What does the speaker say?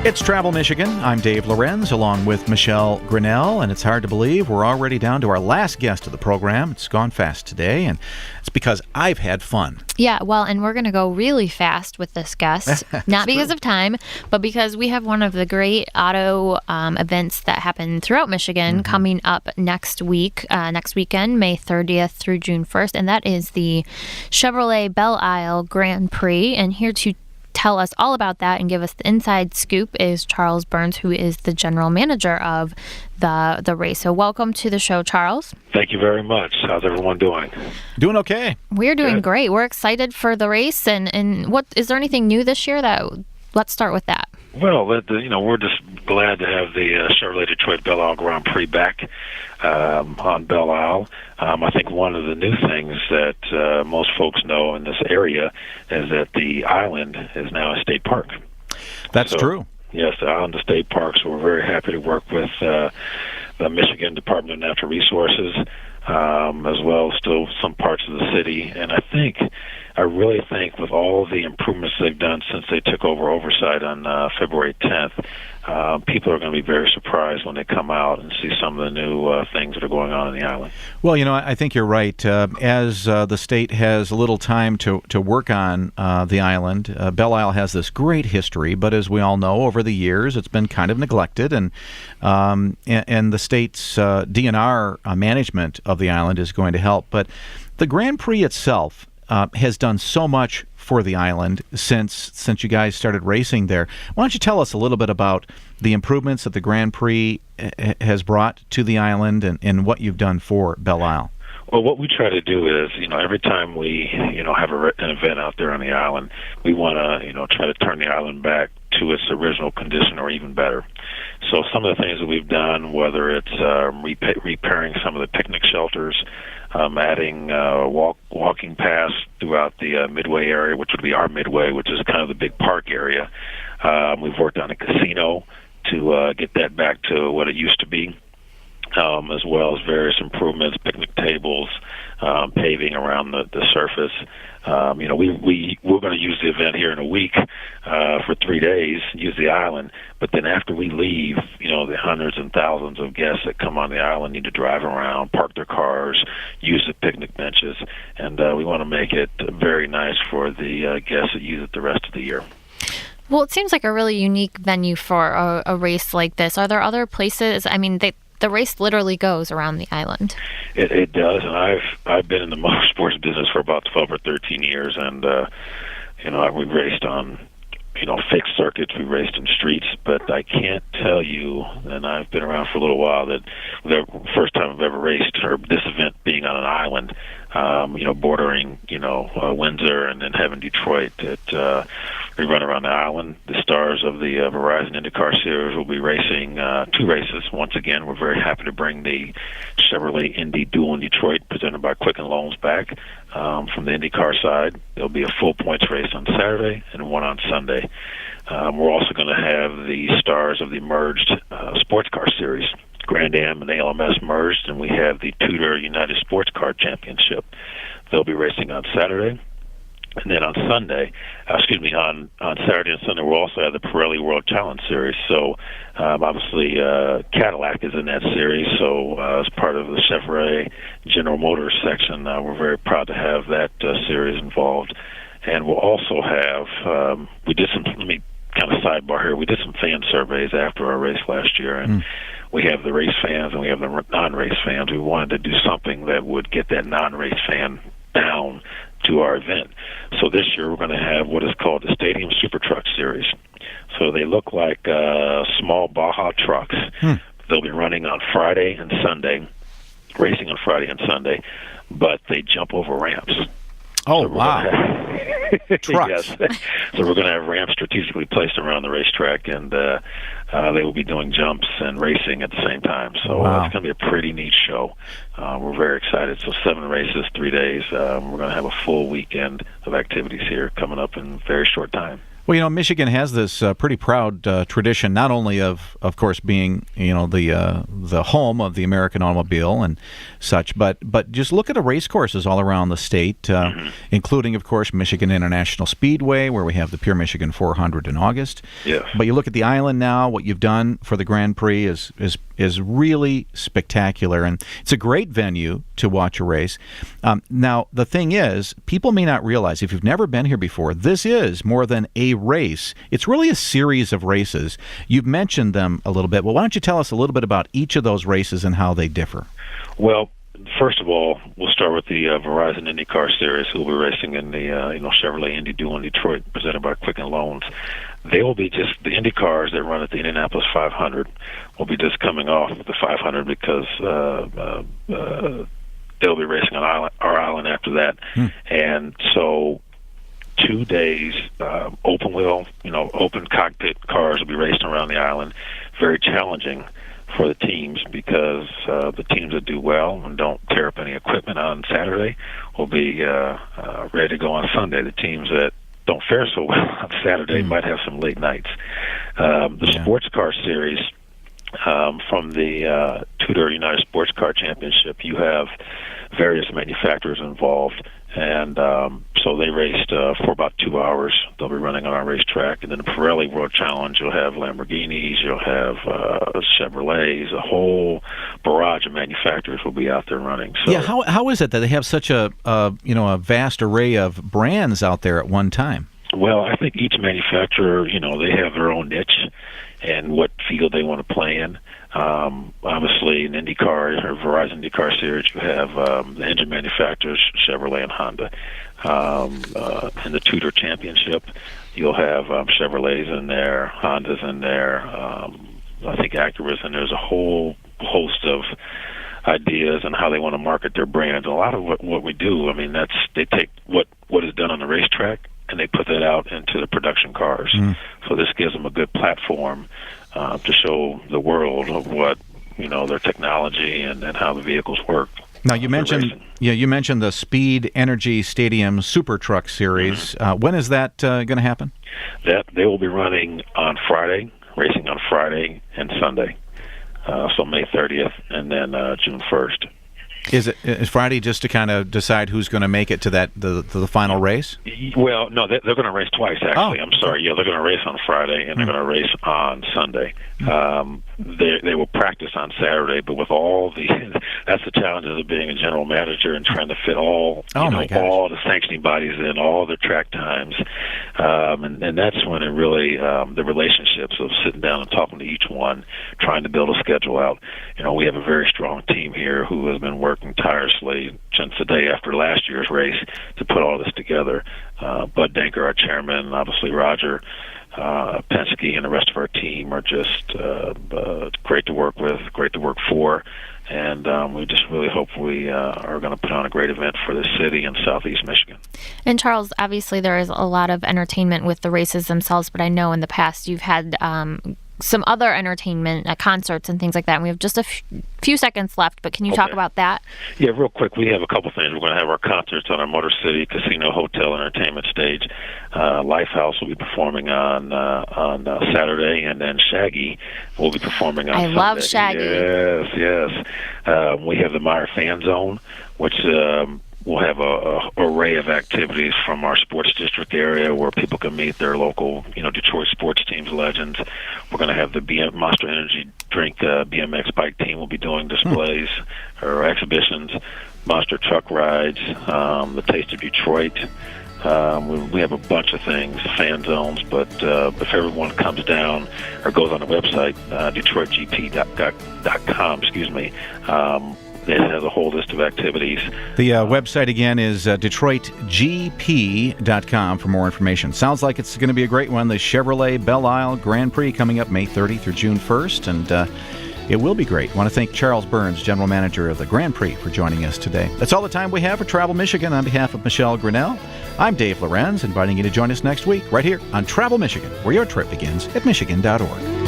It's Travel Michigan. I'm Dave Lorenz along with Michelle Grinnell, and it's hard to believe we're already down to our last guest of the program. It's gone fast today, and it's because I've had fun. Yeah, well, and we're going to go really fast with this guest, not because of time, but because we have one of the great auto events that happen throughout Michigan coming up next weekend, May 30th through June 1st, and that is the Chevrolet Belle Isle Grand Prix. And here to tell us all about that and give us the inside scoop is Charles Burns, who is the general manager of the race. So welcome to the show, Charles. Thank you very much. How's everyone doing? Doing okay. We're doing great. We're excited for the race. And what is there anything new this year? Let's start with that. Well, we're just glad to have the Chevrolet Detroit Belle Isle Grand Prix back on Belle Isle. I think one of the new things that most folks know in this area is that the island is now a state park. That's true. Yes, the island is state park, so we're very happy to work with the Michigan Department of Natural Resources, as well as still some parts of the city. And I really think with all the improvements they've done since they took over oversight on February 10th, people are going to be very surprised when they come out and see some of the new things that are going on in the island. Well, I think you're right. As the state has a little time to work on the island, Belle Isle has this great history, but as we all know, over the years, it's been kind of neglected, and the state's DNR management of the island is going to help. But the Grand Prix itself has done so much for the island since you guys started racing there. Why don't you tell us a little bit about the improvements that the Grand Prix has brought to the island and what you've done for Belle Isle? Well, what we try to do is, every time we, have an event out there on the island, we want to, try to turn the island back to its original condition or even better. So some of the things that we've done, whether it's repairing some of the picnic shelters, adding walking paths throughout the midway area, which would be our midway, which is kind of the big park area. We've worked on a casino to get that back to what it used to be, as well as various improvements, picnic tables, paving around the surface. We're going to use the event here in a week for 3 days, use the island, but then after we leave, the hundreds and thousands of guests that come on the island need to drive around, park their cars, use the picnic benches, and we want to make it very nice for the guests that use it the rest of the year. Well, it seems like a really unique venue for a race like this. Are there other places? I mean, the race literally goes around the island. It does, and I've been in the motorsports business for about 12 or 13 years, and we've raced on fixed circuits, we raced in streets, but I can't tell you, and I've been around for a little while, that the first time I've ever raced, or this event being on an island, bordering, Windsor and then having Detroit, that we run around the island. The stars of the Verizon IndyCar Series will be racing 2 races. Once again, we're very happy to bring the Chevrolet Indy Dual in Detroit, presented by Quicken Loans, back from the IndyCar side. There'll be a full points race on Saturday and one on Sunday. We're also going to have the stars of the merged SportsCar Series. Grand Am and ALMS merged, and we have the TUDOR United SportsCar Championship. They'll be racing on Saturday. And then on on Saturday and Sunday, we'll also have the Pirelli World Challenge Series. So, obviously, Cadillac is in that series. So, as part of the Chevrolet General Motors section, we're very proud to have that series involved. And we'll also have, let me kind of sidebar here, we did some fan surveys after our race last year, and we have the race fans and we have the non-race fans. We wanted to do something that would get that non-race fan down to our event. So this year we're going to have what is called the Stadium Super Truck Series. So they look like small Baja trucks. They'll be running on Friday and Sunday, racing on Friday and Sunday, but they jump over ramps. Oh, wow. Trucks. Yes. So we're going to have ramps strategically placed around the racetrack, and they will be doing jumps and racing at the same time. So it's going to be a pretty neat show. We're very excited. So 7 races, 3 days. We're going to have a full weekend of activities here coming up in a very short time. Well, Michigan has this pretty proud tradition, not only of course, being the home of the American automobile and such, but just look at the race courses all around the state, including, of course, Michigan International Speedway, where we have the Pure Michigan 400 in August. Yes. But you look at the island now. What you've done for the Grand Prix is really spectacular, and it's a great venue to watch a race. Now, the thing is, people may not realize, if you've never been here before, this is more than a race. It's really a series of races. You've mentioned them a little bit. Well, why don't you tell us a little bit about each of those races and how they differ? Well, first of all, we'll start with the Verizon IndyCar Series, who will be racing in the Chevrolet Indy Dual in Detroit, presented by Quicken Loans. They will be just the Indy cars that run at the Indianapolis 500 will be just coming off the 500 because they'll be racing on our island after that. And so 2 days, open wheel, open cockpit cars will be racing around the island. Very challenging for the teams because the teams that do well and don't tear up any equipment on Saturday will be ready to go on Sunday. The teams that don't fare so well on Saturday might have some late nights. The Sports Car Series from the TUDOR United SportsCar Championship, you have various manufacturers involved, and so they raced for about 2 hours. They'll be running on our racetrack. And then the Pirelli World Challenge, you'll have Lamborghinis, you'll have Chevrolets, a whole barrage of manufacturers will be out there running. So, yeah, how is it that they have such a vast array of brands out there at one time? Well, I think each manufacturer, they have their own niche and what field they want to play in. Obviously, in IndyCar or Verizon IndyCar Series, you have the engine manufacturers, Chevrolet and Honda. In the TUDOR Championship, you'll have Chevrolets in there, Hondas in there, I think Acura's, and there's a whole host of ideas on how they want to market their brands. And a lot of what we do, they take what is done on the racetrack and they put that out into the production cars. So this gives them a good platform to show the world of what their technology and how the vehicles work. Now you mentioned the Speed Energy Stadium Super Truck Series. When is that going to happen? That they will be running on Friday, racing on Friday and Sunday. So May 30th and then June 1st. Is Friday just to kind of decide who's going to make it to the final race? Well, no, they're going to race twice, actually. I'm sorry. Yeah, they're going to race on Friday, and they're going to race on Sunday. They will practice on Saturday, but with all that's the challenges of being a general manager and trying to fit all the sanctioning bodies in, all the track times. And that's when it really, the relationships of sitting down and talking to each one, trying to build a schedule out. We have a very strong team here who has been working tirelessly since the day after last year's race to put all this together. Bud Denker, our chairman, obviously Roger Penske, and the rest of our team are just great to work with, great to work for, and we just really hope we are going to put on a great event for the city in Southeast Michigan. And Charles, obviously there is a lot of entertainment with the races themselves, but I know in the past you've had some other entertainment, concerts and things like that. And we have just a few seconds left, but can you talk about that? Yeah, real quick. We have a couple things. We're going to have our concerts on our Motor City Casino Hotel Entertainment stage. Lifehouse will be performing on Saturday, and then Shaggy will be performing on Sunday. I love Shaggy. Yes. We have the Meyer Fan Zone, which we'll have a array of activities from our sports district area where people can meet their local, Detroit sports teams legends. We're going to have the Monster Energy drink BMX bike team will be doing displays or exhibitions, monster truck rides, the Taste of Detroit. We have a bunch of things, fan zones, but if everyone comes down or goes on the website, DetroitGP.com, it has a whole list of activities. The website again is DetroitGP.com for more information. Sounds like it's going to be a great one. The Chevrolet Belle Isle Grand Prix coming up May 30 through June 1st, and it will be great. I want to thank Charles Burns, General Manager of the Grand Prix, for joining us today. That's all the time we have for Travel Michigan. On behalf of Michelle Grinnell, I'm Dave Lorenz, inviting you to join us next week right here on Travel Michigan, where your trip begins at Michigan.org.